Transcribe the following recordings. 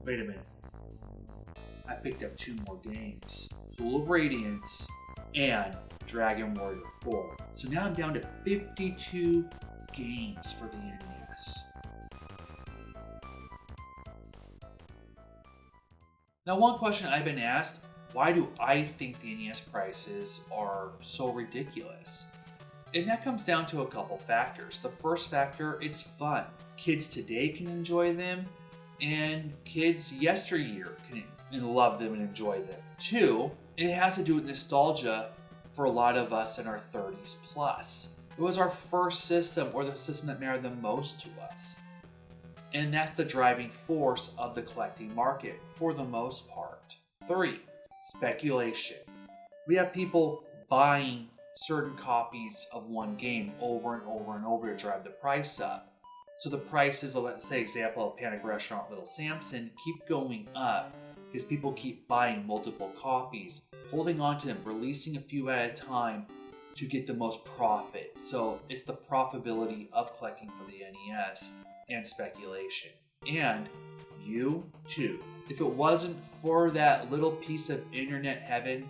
Wait a minute. I picked up 2 more games. Tool of Radiance and Dragon Warrior 4. So now I'm down to 52 games for the NES. Now, one question I've been asked, why do I think the NES prices are so ridiculous? And that comes down to a couple factors. The first factor, it's fun. Kids today can enjoy them, and kids yesteryear can love them and enjoy them. 2, it has to do with nostalgia for a lot of us in our 30s plus. It was our first system, or the system that mattered the most to us. And that's the driving force of the collecting market for the most part. 3, speculation. We have people buying certain copies of one game over and over and over to drive the price up. So the prices of, let's say, example of Panic Restaurant Little Samson, keep going up because people keep buying multiple copies, holding on to them, releasing a few at a time to get the most profit. So it's the profitability of collecting for the NES and speculation. And YouTube. If it wasn't for that little piece of internet heaven,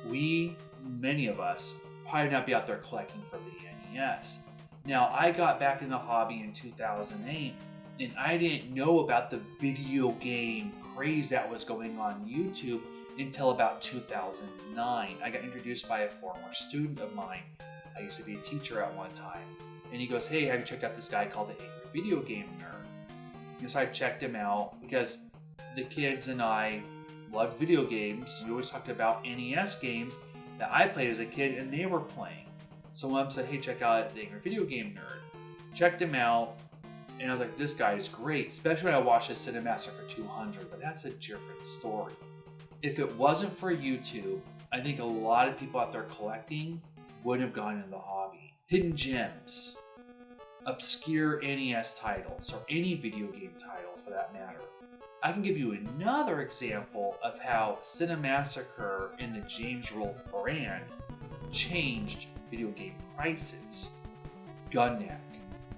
many of us, probably not be out there collecting for the NES. Now, I got back in the hobby in 2008, and I didn't know about the video game craze that was going on YouTube until about 2009. I got introduced by a former student of mine. I used to be a teacher at one time. And he goes, hey, have you checked out this guy called the Angry Video Game Nerd? And so I checked him out because the kids and I loved video games. We always talked about NES games that I played as a kid and they were playing. So one of them said, hey, check out the Angry Video Game Nerd. Checked him out, and I was like, this guy is great, especially when I watched his Cinemassacre 200, but that's a different story. If it wasn't for YouTube, I think a lot of people out there collecting wouldn't have gone into the hobby. Hidden gems, obscure NES titles, or any video game title for that matter. I can give you another example of how Cinemassacre and the James Rolfe brand changed video game prices. Gunneck.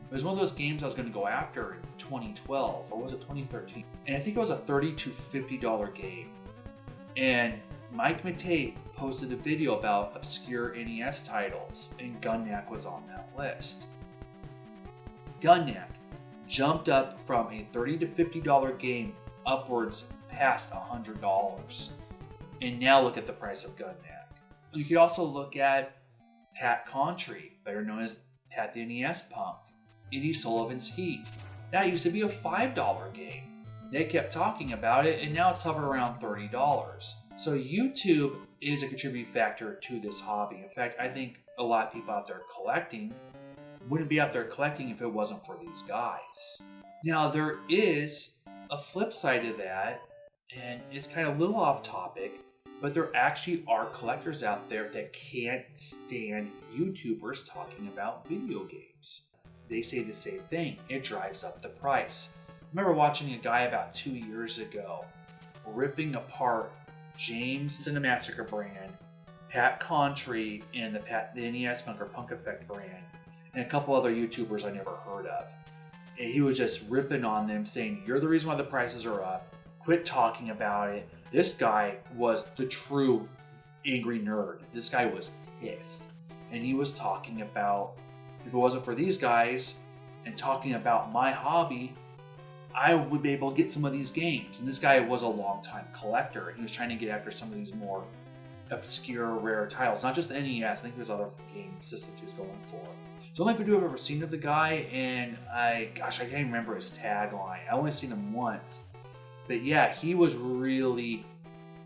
It was one of those games I was going to go after in 2012, or was it 2013? And I think it was a $30 to $50 game. And Mike Matei posted a video about obscure NES titles, and Gunneck was on that list. Gunneck jumped up from a $30 to $50 game upwards past $100. And now look at the price of Gunneck. You could also look at Pat Contry, better known as Pat the NES Punk. Eddie Sullivan's Heat. That used to be a $5 game. They kept talking about it, and now it's hovering around $30. So YouTube is a contributing factor to this hobby. In fact, I think a lot of people out there collecting wouldn't be out there collecting if it wasn't for these guys. Now, there is a flip side to that, and it's kind of a little off topic, but there actually are collectors out there that can't stand YouTubers talking about video games. They say the same thing. It drives up the price. I remember watching a guy about 2 years ago ripping apart James Cinemassacre brand, Pat Contry, and the NES Punk or Punk Effect brand, and a couple other YouTubers I never heard of. And he was just ripping on them, saying, you're the reason why the prices are up. Quit talking about it. This guy was the true angry nerd. This guy was pissed. And he was talking about, if it wasn't for these guys and talking about my hobby, I would be able to get some of these games. And this guy was a longtime collector. He was trying to get after some of these more obscure, rare titles. Not just the NES, I think there's other game systems he was going for. It's the only video I've ever seen of the guy, and I can't even remember his tagline. I only seen him once. But yeah, he was really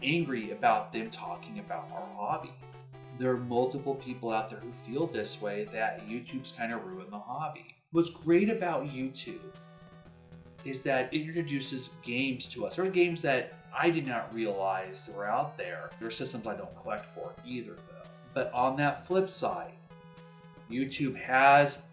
angry about them talking about our hobby. There are multiple people out there who feel this way, that YouTube's kind of ruined the hobby. What's great about YouTube is that it introduces games to us. There are games that I did not realize were out there. There are systems I don't collect for either, though. But on that flip side, YouTube has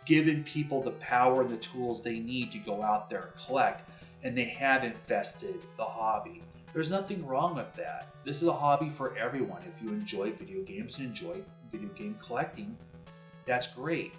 given people the power and the tools they need to go out there and collect, and they have infested the hobby. There's nothing wrong with that. This is a hobby for everyone. If you enjoy video games and enjoy video game collecting, that's great.